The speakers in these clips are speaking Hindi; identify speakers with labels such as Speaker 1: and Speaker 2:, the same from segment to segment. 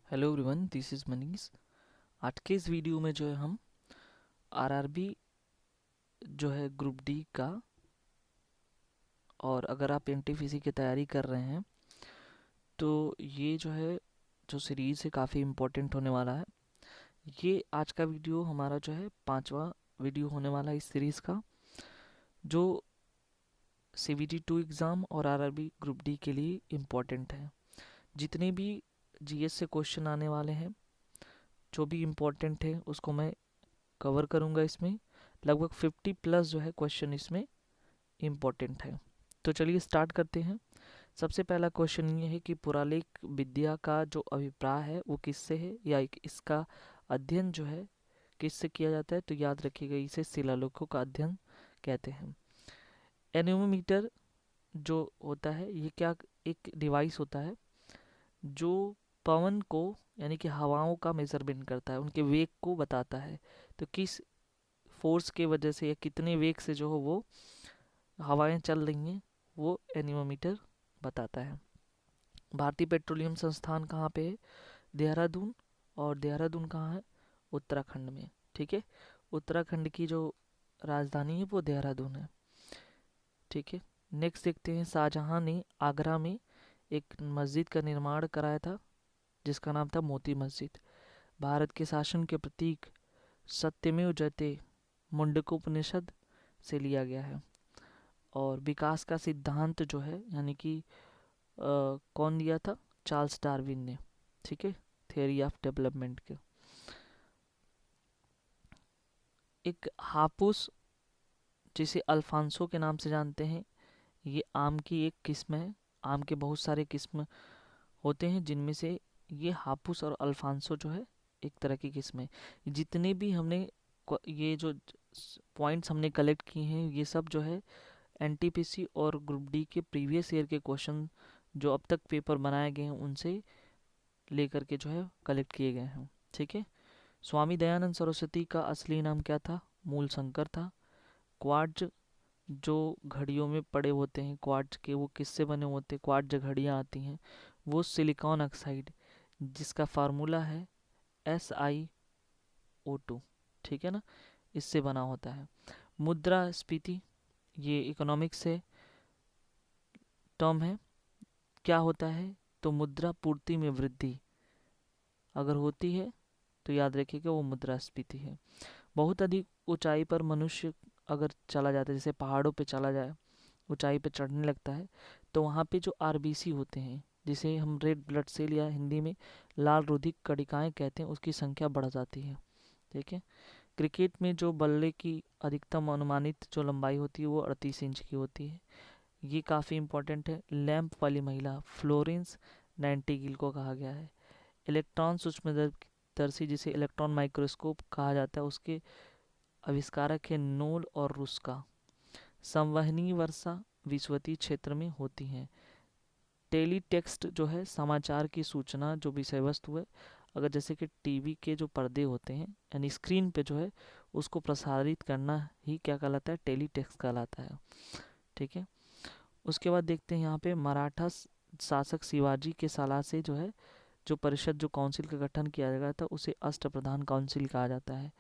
Speaker 1: Hello everyone, this is Manish. आज के इस वीडियो में जो है हम आरआरबी जो है ग्रुप डी का, और अगर आप एनटीपीसी की तैयारी कर रहे हैं तो ये जो सीरीज़ है काफ़ी इम्पोर्टेंट होने वाला है। ये आज का वीडियो हमारा जो है 5वां वीडियो होने वाला है इस सीरीज़ का, जो CBT 2 एग्ज़ाम और आरआरबी ग्रुप डी के लिए इम्पोर्टेंट है। जितने भी जीएस से क्वेश्चन आने वाले हैं, जो भी इम्पोर्टेंट है उसको मैं कवर करूँगा इसमें। लगभग 50 प्लस जो है क्वेश्चन इसमें इम्पोर्टेंट है। तो चलिए स्टार्ट करते हैं। सबसे पहला क्वेश्चन ये है कि पुरालेख विद्या का जो अभिप्राय है वो किससे है, या इसका अध्ययन जो है किससे किया जाता है। तो याद रखिएगा, इसे शिलालेखों का अध्ययन कहते हैं। एनीमोमीटर जो होता है ये क्या एक डिवाइस होता है जो पवन को यानी कि हवाओं का मेजरमेंट करता है, उनके वेग को बताता है। तो किस फोर्स के वजह से या कितने वेग से जो हो वो हवाएं चल रही हैं, वो एनीमोमीटर बताता है। भारतीय पेट्रोलियम संस्थान कहाँ पे है? देहरादून। और देहरादून कहाँ है? उत्तराखंड में। ठीक है, उत्तराखंड की जो राजधानी है वो देहरादून है। ठीक है, नेक्स्ट देखते हैं। शाहजहां ने आगरा में एक मस्जिद का निर्माण कराया था जिसका नाम था मोती मस्जिद। भारत के शासन के प्रतीक सत्यमेव जयते मुंडकोपनिषद से लिया गया है। और विकास का सिद्धांत जो है यानी कि कौन दिया था? चार्ल्स डार्विन ने। ठीक है, थियरी ऑफ डेवलपमेंट के। एक हापुस, जिसे अल्फांसो के नाम से जानते हैं, ये आम की एक किस्म है। आम के बहुत सारे किस्म होते हैं जिनमें से ये हापुस और अल्फांसो जो है एक तरह की किस्म है। जितने भी हमने ये जो पॉइंट्स हमने कलेक्ट किए हैं ये सब जो है एनटीपीसी और ग्रुप डी के प्रीवियस ईयर के क्वेश्चन जो अब तक पेपर बनाए गए हैं उनसे लेकर के जो है कलेक्ट किए गए हैं। ठीक है, स्वामी दयानंद सरस्वती का असली नाम क्या था? मूल शंकर था। क्वार्ट्ज जो घड़ियों में पड़े होते हैं, क्वार्ट्ज के, वो किससे बने होते हैं? क्वार्ट्ज घड़ियाँ आती हैं वो सिलिकॉन ऑक्साइड, जिसका फार्मूला है SiO2। ठीक है ना, इससे बना होता है। मुद्रास्फीति ये इकोनॉमिक्स से टर्म है। क्या होता है? तो मुद्रा पूर्ति में वृद्धि अगर होती है तो याद रखिएगा वो मुद्रास्फीति है। बहुत अधिक ऊंचाई पर मनुष्य अगर चला जाता है, जैसे पहाड़ों पे चला जाए, ऊंचाई पे चढ़ने लगता है, तो वहाँ पे जो आरबीसी होते हैं, जिसे हम रेड ब्लड सेल या हिंदी में लाल रुधिर कणिकाएं कहते हैं, उसकी संख्या बढ़ जाती है। ठीक है, क्रिकेट में जो बल्ले की अधिकतम अनुमानित जो लंबाई होती है वो 38 इंच की होती है। ये काफ़ी इंपॉर्टेंट है। लैंप वाली महिला फ्लोरेंस नाइटिंगेल को कहा गया है। इलेक्ट्रॉन सूक्ष्मदर्शी, जिसे इलेक्ट्रॉन माइक्रोस्कोप कहा जाता है, उसके आविष्कारक है नोल और रुस्का। संवहनी वर्षा विषुवतीय क्षेत्र में होती है। टेलीटेक्स्ट जो है समाचार की सूचना जो विषय वस्तु है, अगर जैसे कि टीवी के जो पर्दे होते हैं यानी स्क्रीन पे जो है उसको प्रसारित करना ही क्या कहलाता है? टेलीटेक्स्ट कहलाता है। ठीक है, उसके बाद देखते हैं यहाँ पे मराठा शासक शिवाजी के सलाह से जो है जो परिषद जो काउंसिल का गठन किया गया था उसे अष्टप्रधान काउंसिल कहा जाता है।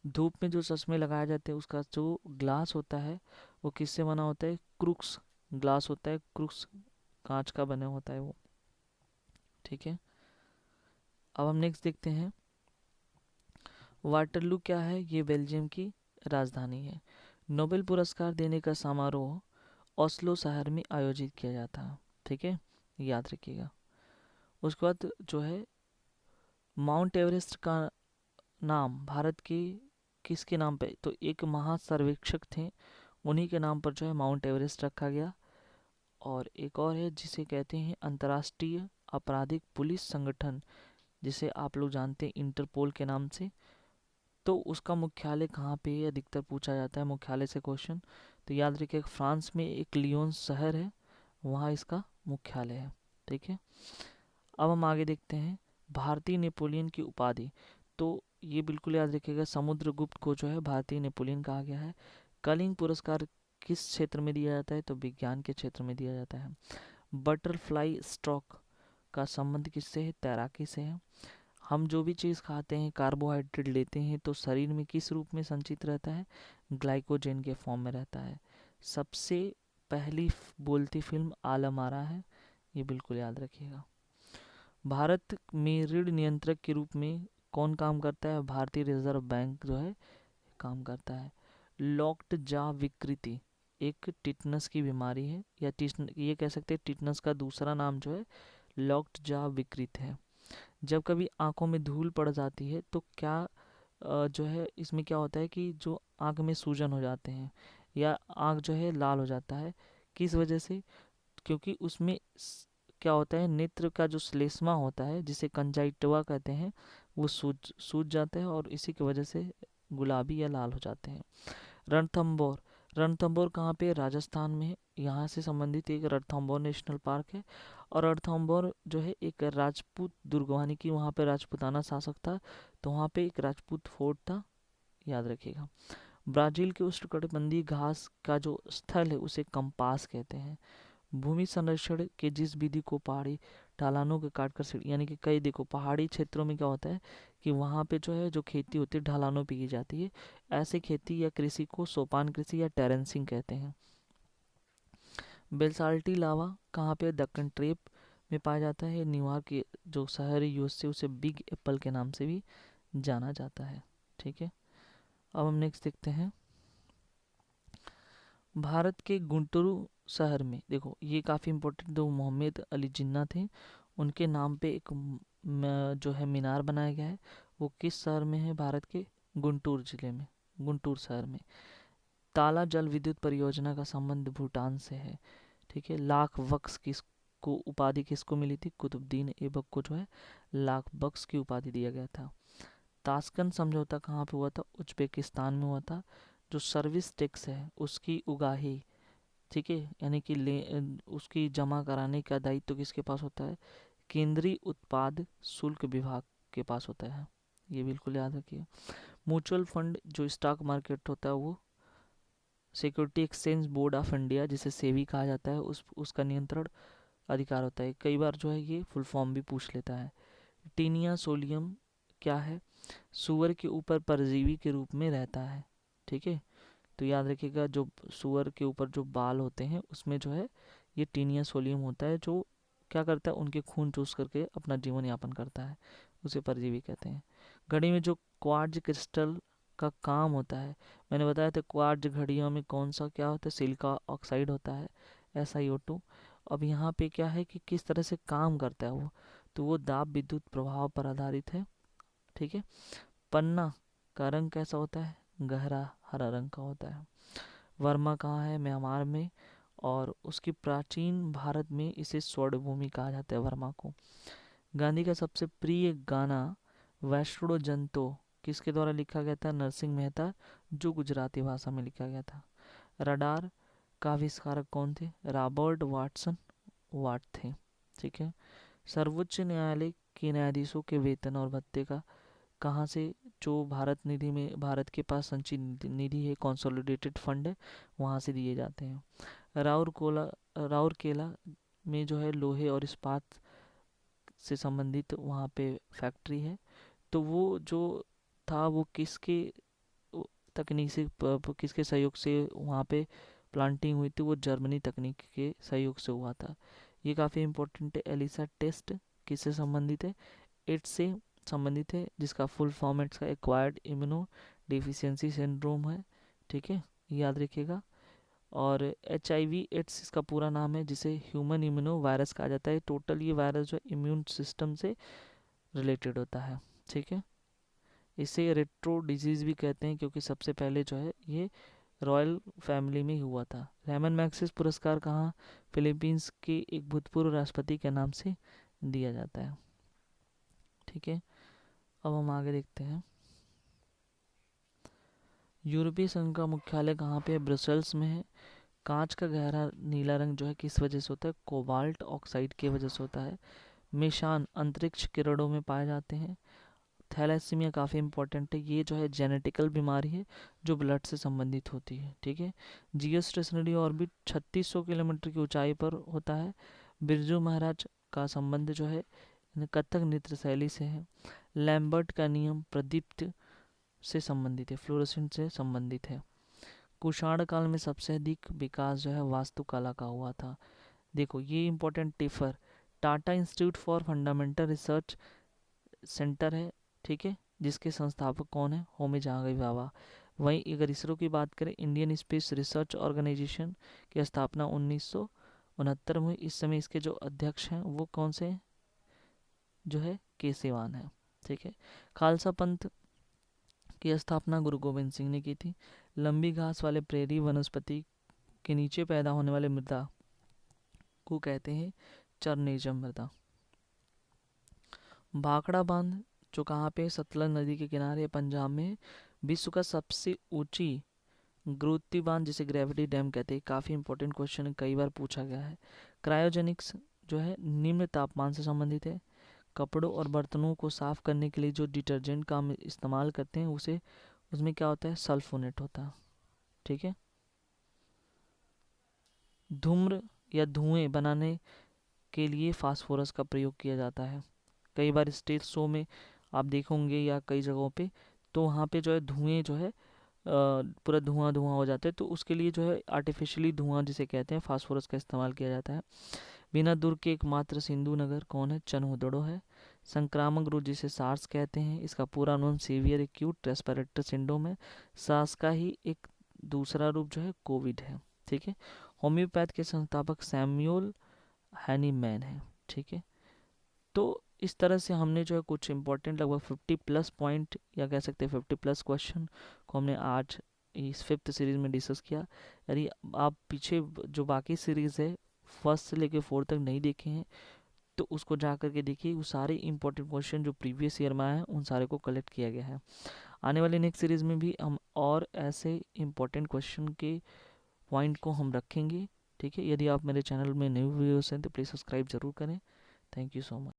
Speaker 1: धूप में जो चश्मे लगाए जाते हैं उसका जो ग्लास होता है वो किससे बना होता है? क्रूक्स ग्लास होता है, क्रूक्स कांच का बना होता है वो। ठीक है, अब हम नेक्स्ट देखते हैं। वाटरलू क्या है? ये बेल्जियम की राजधानी है। नोबेल पुरस्कार देने का समारोह ओस्लो शहर में आयोजित किया जाता है। ठीक है, याद रखिएगा। उसके बाद जो है माउंट एवरेस्ट का नाम भारत के किसके नाम पे? तो एक महासर्वेक्षक थे, उन्हीं के नाम पर जो है माउंट एवरेस्ट रखा गया। और एक और है जिसे कहते हैं अंतर्राष्ट्रीय आपराधिक पुलिस संगठन, जिसे आप लोग जानते हैं इंटरपोल के नाम से। तो उसका मुख्यालय कहाँ पे है? अधिकतर पूछा जाता है मुख्यालय से क्वेश्चन। तो याद रखिए फ्रांस में एक लियोन शहर है, वहाँ इसका मुख्यालय है। ठीक है, अब हम आगे देखते हैं। भारतीय नेपोलियन की उपाधि, तो ये बिल्कुल याद रखिएगा समुद्रगुप्त को जो है भारतीय नेपोलियन कहा गया है। कलिंग पुरस्कार किस क्षेत्र में दिया जाता है? तो विज्ञान के क्षेत्र में दिया जाता है। बटरफ्लाई स्ट्रोक का संबंध किससे है? तैराकी से है। हम जो भी चीज़ खाते हैं, कार्बोहाइड्रेट लेते हैं, तो शरीर में किस रूप में संचित रहता है? ग्लाइकोजन के फॉर्म में रहता है। सबसे पहली बोलती फिल्म आलम आरा है, ये बिल्कुल याद रखिएगा। भारत में ऋण नियंत्रक के रूप में कौन काम करता है? भारतीय रिजर्व बैंक जो है काम करता है। लॉक्ड जा विकृति एक टिटनस की बीमारी है, या ये कह सकते हैं टिटनस का दूसरा नाम जो है लॉक्ड जा विकृत है। जब कभी आंखों में धूल पड़ जाती है तो क्या जो है इसमें क्या होता है कि जो आंख में सूजन हो जाते हैं या आंख जो है लाल हो जाता है। किस वजह से? क्योंकि उसमें क्या होता है, नेत्र का जो श्लेष्मा होता है जिसे कंजाइक्टिवा कहते हैं, वो सूज जाता है और इसी की वजह से गुलाबी या लाल हो जाते हैं। रणथंबोर, रणथंबोर कहाँ पे? राजस्थान में है। यहाँ से संबंधित एक रणथंबोर नेशनल पार्क है। और रणथंबोर जो है एक राजपूत दुर्गवानी की, वहाँ पे राजपूताना शासक था, तो वहाँ पे एक राजपूत फोर्ट था, याद रखिएगा। ब्राज़ील के उष्णकटिबंधीय घास का जो स्थल है उसे कंपास कहते हैं। भूमि संरक्षण के जिस विधि को पहाड़ी ढलानों के काटकर यानी कि कई देखो पहाड़ी क्षेत्रों में क्या होता है कि वहाँ पे जो है जो खेती होती है ढलानों पे की जाती है। ऐसे खेती या कृषि को सोपान कृषि या टेरेंसिंग कहते हैं। बेलसाल्टी लावा कहाँ पे? दक्कन ट्रेप में पाया जाता है। न्यूयॉर्क के जो शहरी यूज से उसे बिग एप्पल के नाम से भी जाना जाता है। ठीक है, अब हम नेक्स्ट देखते हैं। भारत के गुंटूरू शहर में देखो, ये काफ़ी इम्पोर्टेंट, दो मोहम्मद अली जिन्ना थे, उनके नाम पे एक जो है मीनार बनाया गया है। वो किस शहर में है? भारत के गुंटूर जिले में, गुंटूर शहर में। ताला जल विद्युत परियोजना का संबंध भूटान से है। ठीक है, लाख वक्स किसको उपाधि किसको मिली थी? कुतुबुद्दीन ऐबक को जो है लाख वक्स की उपाधि दिया गया था। ताशकंद समझौता कहाँ पे हुआ था? उज्बेकिस्तान में हुआ था। जो सर्विस टैक्स है उसकी उगाही, ठीक है, यानी कि उसकी जमा कराने का दायित्व तो किसके पास होता है? केंद्रीय उत्पाद शुल्क विभाग के पास होता है, ये बिल्कुल याद रखिए। म्यूचुअल फंड जो स्टॉक मार्केट होता है वो security exchange board of India, जिसे सेबी कहा जाता है, उसका नियंत्रण अधिकार होता है। कई बार जो है ये फुल फॉर्म भी पूछ लेता है। टीनिया सोलियम क्या है? सुअर के ऊपर परजीवी के रूप में रहता है। ठीक है, तो याद रखिएगा जो सुअर के ऊपर जो बाल होते हैं उसमें जो है ये टीनिया सोलियम होता है, जो क्या करता है उनके खून चूस करके अपना जीवन यापन करता है, उसे परजीवी कहते हैं। घड़ी में जो क्वार्ट्ज क्रिस्टल का काम होता है, मैंने बताया था क्वार्ट्ज घड़ियों में कौन सा क्या होता है? सिलिका ऑक्साइड होता है, SiO2। अब यहाँ पे क्या है कि किस तरह से काम करता है वो, तो वो दाब विद्युत प्रभाव पर आधारित है। ठीक है, पन्ना का रंग कैसा होता है? गहरा हरा रंग का होता है। वर्मा कहाँ है? म्यांमार में। और उसकी प्राचीन भारत में इसे स्वर्ण भूमि कहा जाता है, वर्मा को। गांधी का सबसे प्रिय गाना वैष्णो जंतो किसके द्वारा लिखा गया था? नरसिंह मेहता, जो गुजराती भाषा में लिखा गया था। रडार का आविष्कारक कौन थे? रॉबर्ट वाट थे। ठीक है, सर्वोच्च न्यायालय के न्यायाधीशों के वेतन और भत्ते का कहाँ से? जो भारत निधि में भारत के पास संचित निधि है, कंसोलिडेटेड फंड है, वहाँ से दिए जाते हैं। राउरकेला में जो है लोहे और इस्पात से संबंधित वहाँ पे फैक्ट्री है, तो वो जो था वो किसके तकनीक से किसके सहयोग से वहाँ पे प्लांटिंग हुई थी? वो जर्मनी तकनीक के सहयोग से हुआ था। ये काफ़ी इम्पोर्टेंट है। एलिसा टेस्ट किससे संबंधित है? एड्स से संबंधित है, जिसका फुल फॉर्म एड्स का एक्वायर्ड इम्यूनो डिफिशियंसी सिंड्रोम है। ठीक है, याद रखिएगा। और HIV एड्स इसका पूरा नाम है, जिसे ह्यूमन इम्यूनो वायरस कहा जाता है। टोटल ये वायरस जो इम्यून सिस्टम से रिलेटेड होता है। ठीक है, इसे रेट्रो डिजीज़ भी कहते हैं, क्योंकि सबसे पहले जो है ये रॉयल फैमिली में हुआ था। रेमन मैग्सेस पुरस्कार कहाँ? फिलीपींस के एक भूतपूर्व राष्ट्रपति के नाम से दिया जाता है। ठीक है, अब हम आगे देखते हैं। यूरोपीय संघ का मुख्यालय कहाँ पे है? ब्रसेल्स में है। कांच का गहरा नीला रंग जो है किस वजह से होता है? कोबाल्ट ऑक्साइड की वजह से होता है। मेशान अंतरिक्ष किरणों में पाए जाते हैं। थैलेसीमिया काफ़ी इंपॉर्टेंट है, ये जो है जेनेटिकल बीमारी है जो ब्लड से संबंधित होती है। ठीक है, जियोस्टेशनरी ऑर्बिट 3600 किलोमीटर की ऊंचाई पर होता है। बिरजू महाराज का संबंध जो है कथक नृत्य शैली से है। लैम्बर्ट का नियम प्रदीप्त से संबंधित है, फ्लोरेसेंट से संबंधित है। कुषाण काल में सबसे अधिक विकास जो है वास्तुकला का हुआ था। देखो ये important tipper Tata institute for fundamental research centre है, ठीक है, जिसके संस्थापक कौन है, होमी जहांगीर भाभा। वहीं अगर इसरो की बात करें, इंडियन स्पेस रिसर्च ऑर्गेनाइजेशन की स्थापना 1969 में हुई। इस समय इसके जो अध्यक्ष हैं वो कौन से हैं, जो है के सिवान है, ठीक है। खालसा पंथ की स्थापना गुरु गोविंद सिंह ने की थी। लंबी घास वाले प्रेरी वनस्पति के नीचे पैदा होने वाले मृदा को कहते हैं चरनेजम मृदा। भाखड़ा बांध जो कहाँ पे, सतलज नदी के किनारे पंजाब में, विश्व का सबसे ऊंची गुरुत्वीय बांध जिसे ग्रेविटी डैम कहते हैं। काफ़ी इंपॉर्टेंट क्वेश्चन है, कई बार पूछा गया है। क्रायोजेनिक्स जो है निम्न तापमान से संबंधित है। कपड़ों और बर्तनों को साफ करने के लिए जो डिटर्जेंट का हम इस्तेमाल करते हैं उसे, उसमें क्या होता है, सल्फोनेट होता है, ठीक है। धूम्र या धुएं बनाने के लिए फास्फोरस का प्रयोग किया जाता है। कई बार स्टेज शो में आप देखोगे या कई जगहों पे, तो वहाँ पे जो है धुएं जो है पूरा धुआं धुआं हो जाता है, तो उसके लिए जो है आर्टिफिशियली धुआं जिसे कहते हैं फास्फोरस का इस्तेमाल किया जाता है। बिना दुर्ग के एकमात्र सिंधु नगर कौन है, चनहुदड़ो है। संक्रामक रोग जिसे सार्स कहते हैं, इसका पूरा नाम सीवियर एक्यूट रेस्पिरेटरी सिंड्रोम है। सार्स का ही एक दूसरा रूप जो है कोविड है, ठीक है। होम्योपैथ के संस्थापक सैमुअल हैनीमैन है, ठीक है। तो इस तरह से हमने जो है कुछ इंपॉर्टेंट लगभग 50+ पॉइंट या कह सकते हैं 50+ क्वेश्चन को हमने आज इस 5th सीरीज में डिस्कस किया। यदि आप पीछे जो बाकी सीरीज है 1st से लेकर 4th तक नहीं देखे हैं तो उसको जा करके देखिए। वो सारे इंपॉर्टेंट क्वेश्चन जो प्रीवियस ईयर में आए हैं उन सारे को कलेक्ट किया गया है। आने वाले नेक्स्ट सीरीज में भी हम और ऐसे इंपॉर्टेंट क्वेश्चन के पॉइंट को हम रखेंगे, ठीक है। यदि आप मेरे चैनल में न्यू व्यूअर्स हैं तो प्लीज़ सब्सक्राइब जरूर करें। Thank you so much.